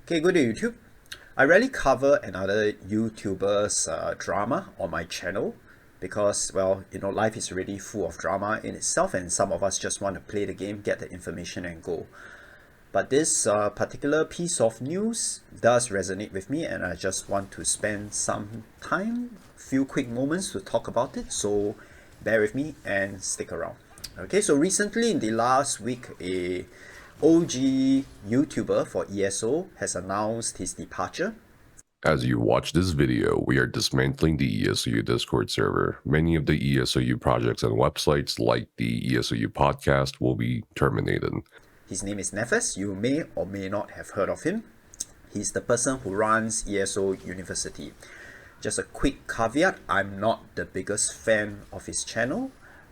Okay, good day YouTube. I rarely cover another YouTuber's drama on my channel because, well, life is already full of drama in itself, and some of us just want to play the game, get the information and go. But this particular piece of news does resonate with me, and I just want to spend some time, few quick moments to talk about it, so bear with me and stick around. Okay, so recently in the last week, a OG YouTuber for ESO has announced his departure. As you watch this video, we are dismantling the ESOU Discord server. Many of the ESOU projects and websites, like the ESOU podcast, will be terminated. His name is Nefas. You may or may not have heard of him. He's the person who runs ESO University. Just a quick caveat, I'm not the biggest fan of his channel,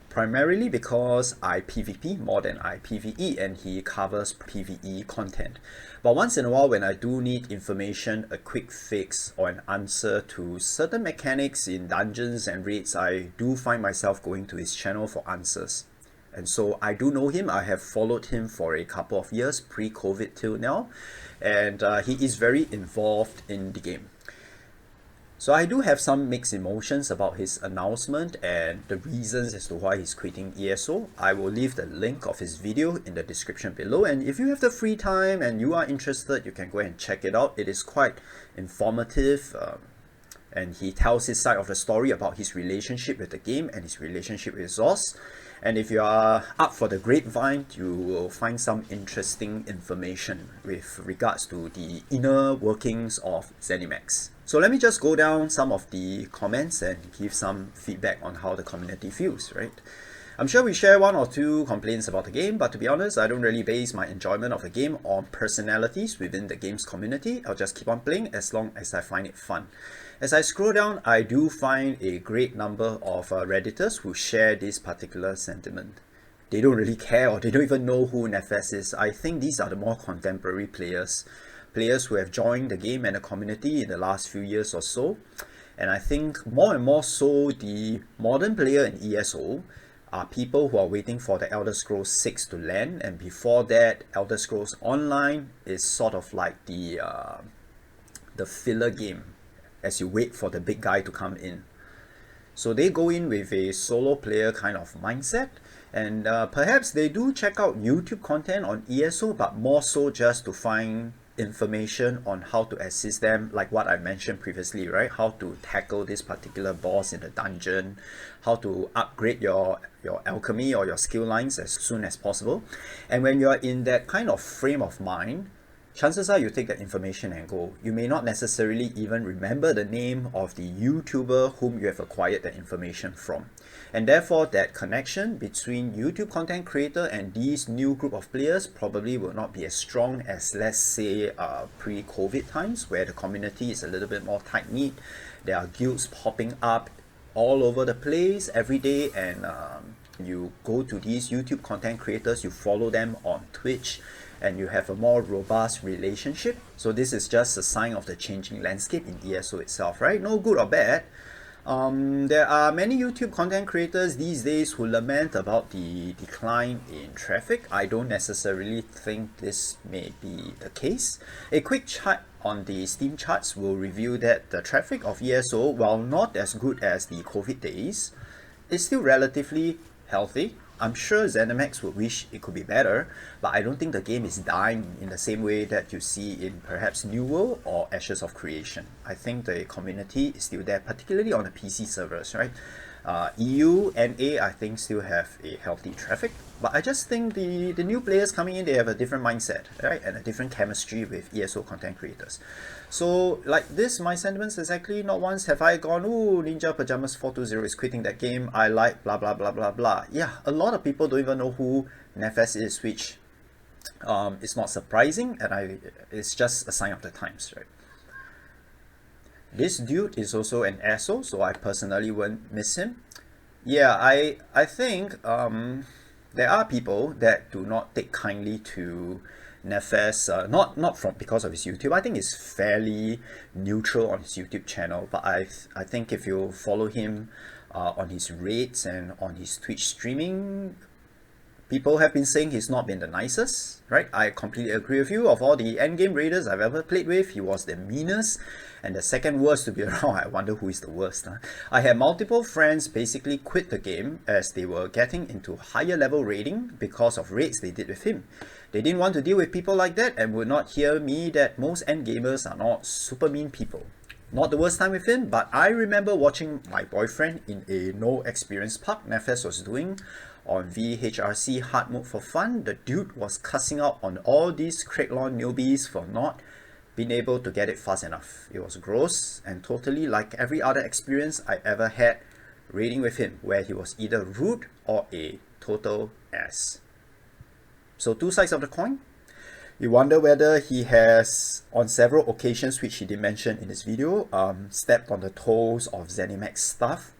primarily because I PvP more than I PvE, and he covers PvE content. But once in a while, when I do need information, a quick fix, or an answer to certain mechanics in dungeons and raids, I do find myself going to his channel for answers. And so I do know him. I have followed him for a couple of years, pre-COVID till now, and he is very involved in the game. So I do have some mixed emotions about his announcement and the reasons as to why he's quitting ESO. I will leave the link of his video in the description below, and if you have the free time and you are interested, you can go and check it out. It is quite informative, and he tells his side of the story about his relationship with the game and his relationship with Zos. And if you are up for the grapevine, you will find some interesting information with regards to the inner workings of Zenimax. So let me just go down some of the comments and give some feedback on how the community feels, right? I'm sure we share one or two complaints about the game, but to be honest, I don't really base my enjoyment of the game on personalities within the game's community. I'll just keep on playing as long as I find it fun. As I scroll down, I do find a great number of Redditors who share this particular sentiment. They don't really care, or they don't even know who Nefas is. I think these are the more contemporary players who have joined the game and the community in the last few years or so. And I think more and more so, the modern player in ESO are people who are waiting for the Elder Scrolls 6 to land, and before that, Elder Scrolls Online is sort of like the filler game as you wait for the big guy to come in. So they go in with a solo player kind of mindset, and perhaps they do check out YouTube content on ESO, but more so just to find information on how to assist them, like what I mentioned previously, right? How to tackle this particular boss in the dungeon, how to upgrade your alchemy or your skill lines as soon as possible. And when you are in that kind of frame of mind, chances are you take that information and go. You may not necessarily even remember the name of the YouTuber whom you have acquired that information from. And therefore, that connection between YouTube content creator and these new group of players probably will not be as strong as, let's say, pre-COVID times, where the community is a little bit more tight-knit. There are guilds popping up all over the place every day, and you go to these YouTube content creators, you follow them on Twitch, and you have a more robust relationship. So this is just a sign of the changing landscape in ESO itself, right? No good or bad. There are many YouTube content creators these days who lament about the decline in traffic. I don't necessarily think this may be the case. A quick check on the Steam charts will reveal that the traffic of ESO, while not as good as the COVID days, is still relatively healthy. I'm sure Zenimax would wish it could be better, but I don't think the game is dying in the same way that you see in perhaps New World or Ashes of Creation. I think the community is still there, particularly on the PC servers, right? EU, NA, I think still have a healthy traffic, but I just think the new players coming in, they have a different mindset, right? And a different chemistry with ESO content creators. So like this, my sentiments exactly not once have I gone, oh, Ninja Pajamas 420 is quitting that game, I like blah blah blah blah blah. Yeah, a lot of people don't even know who Nefas is, which is not surprising, and it's just a sign of the times, right? This dude is also an ESO, so I personally won't miss him. Yeah, I think there are people that do not take kindly to Nefas, not from because of his YouTube. I think he's fairly neutral on his YouTube channel, but I think if you follow him on his raids and on his Twitch streaming People have been saying he's not been the nicest, right? I completely agree with you. Of all the endgame raiders I've ever played with, he was the meanest and the second worst to be around. I wonder who is the worst. Huh? I had multiple friends basically quit the game as they were getting into higher level raiding because of raids they did with him. They didn't want to deal with people like that and would not hear me that most endgamers are not super mean people. Not the worst time with him, but I remember watching my boyfriend in a no experience park Nefas was doing on VHRC hard mode for fun. The dude was cussing out on all these Craiglon newbies for not being able to get it fast enough. It was gross and totally like every other experience I ever had raiding with him, where he was either rude or a total ass. So two sides of the coin. You wonder whether he has, on several occasions, which he did mention in this video, stepped on the toes of Zenimax staff,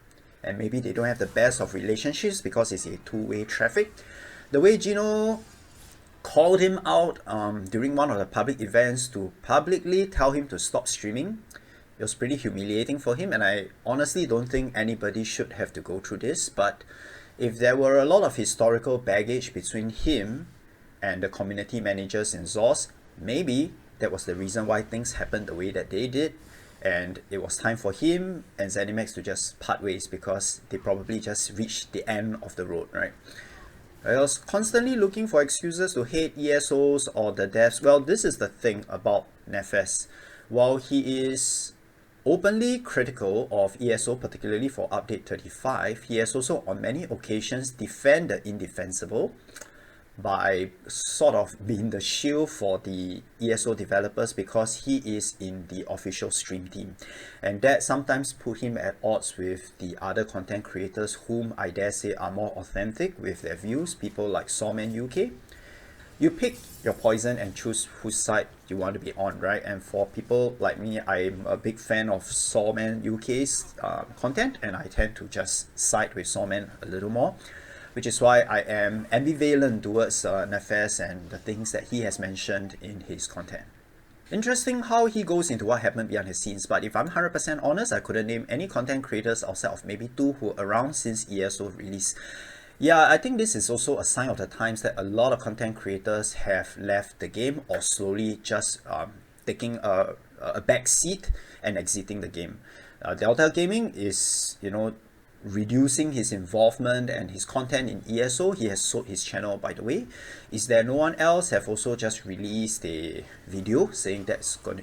and maybe they don't have the best of relationships because it's a two-way traffic. The way Gino called him out during one of the public events to publicly tell him to stop streaming, it was pretty humiliating for him, and I honestly don't think anybody should have to go through this. But if there were a lot of historical baggage between him and the community managers in ZOS, maybe that was the reason why things happened the way that they did, and it was time for him and Zenimax to just part ways because they probably just reached the end of the road, right? I was constantly looking for excuses to hate ESOs or the devs. Well, this is the thing about Nefas. While he is openly critical of ESO, particularly for update 35, he has also on many occasions defended the indefensible by sort of being the shield for the ESO developers because he is in the official stream team, and that sometimes put him at odds with the other content creators whom I dare say are more authentic with their views, people like Sawman UK. You pick your poison and choose whose side you want to be on, right? And for people like me, I'm a big fan of Sawman UK's content, and I tend to just side with Sawman a little more, which is why I am ambivalent towards Nefas and the things that he has mentioned in his content. Interesting how he goes into what happened behind the scenes, but if I'm 100% honest, I couldn't name any content creators outside of maybe two who were around since ESO release. Yeah, I think this is also a sign of the times that a lot of content creators have left the game or slowly just taking a back seat and exiting the game. Delta Gaming is, reducing his involvement and his content in ESO. He has sold his channel, by the way. Is there no one else have also just released a video saying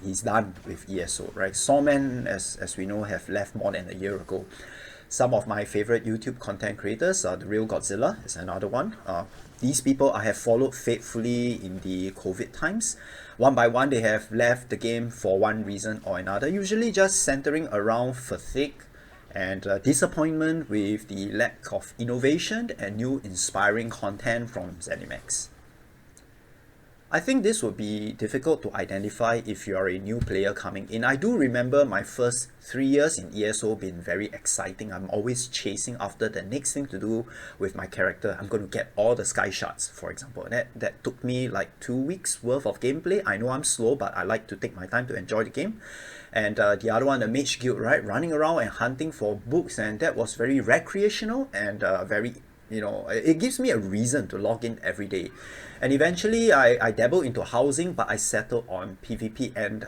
he's done with ESO, right? Sawman, as we know, have left more than a year ago. Some of my favorite YouTube content creators, The Real Godzilla is another one. These people I have followed faithfully in the COVID times. One by one, they have left the game for one reason or another, usually just centering around fatigue and disappointment with the lack of innovation and new inspiring content from Zenimax. I think this would be difficult to identify if you are a new player coming in. I do remember my first 3 years in ESO being very exciting. I'm always chasing after the next thing to do with my character. I'm going to get all the sky shards, for example. That took me like 2 weeks worth of gameplay. I know I'm slow, but I like to take my time to enjoy the game. And the other one, the Mage Guild, right? Running around and hunting for books, and that was very recreational and very, it gives me a reason to log in every day. And eventually I dabbled into housing, but I settled on PvP, and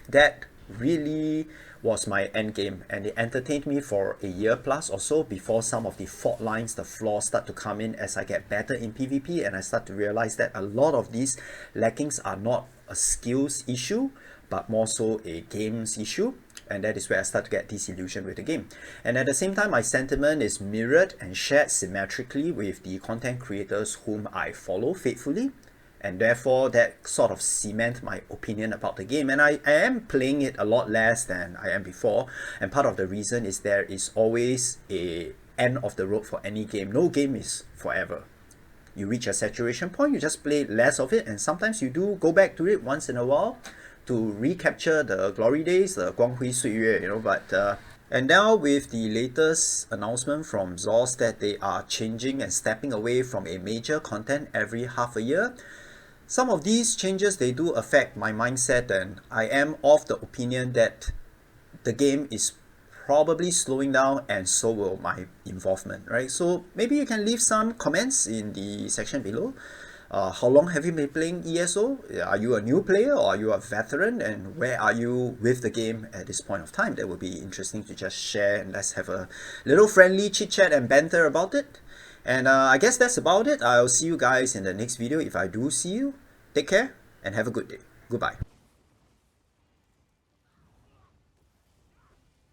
that really was my end game, and it entertained me for a year plus or so before some of the fault lines, the flaws start to come in as I get better in PvP, and I start to realize that a lot of these lackings are not a skills issue, but more so a games issue. And that is where I start to get disillusioned with the game. And at the same time, my sentiment is mirrored and shared symmetrically with the content creators whom I follow faithfully. And therefore, that sort of cement my opinion about the game. And I am playing it a lot less than I am before. And part of the reason is there is always a end of the road for any game. No game is forever. You reach a saturation point, you just play less of it. And sometimes you do go back to it once in a while to recapture the glory days, the 光辉岁月, and now with the latest announcement from ZOS that they are changing and stepping away from a major content every half a year, some of these changes, they do affect my mindset, and I am of the opinion that the game is probably slowing down, and so will my involvement, right? So maybe you can leave some comments in the section below. How long have you been playing ESO? Are you a new player or are you a veteran? And where are you with the game at this point of time? That would be interesting to just share, and let's have a little friendly chit chat and banter about it. And I guess that's about it. I'll see you guys in the next video if I do see you. Take care and have a good day. Goodbye.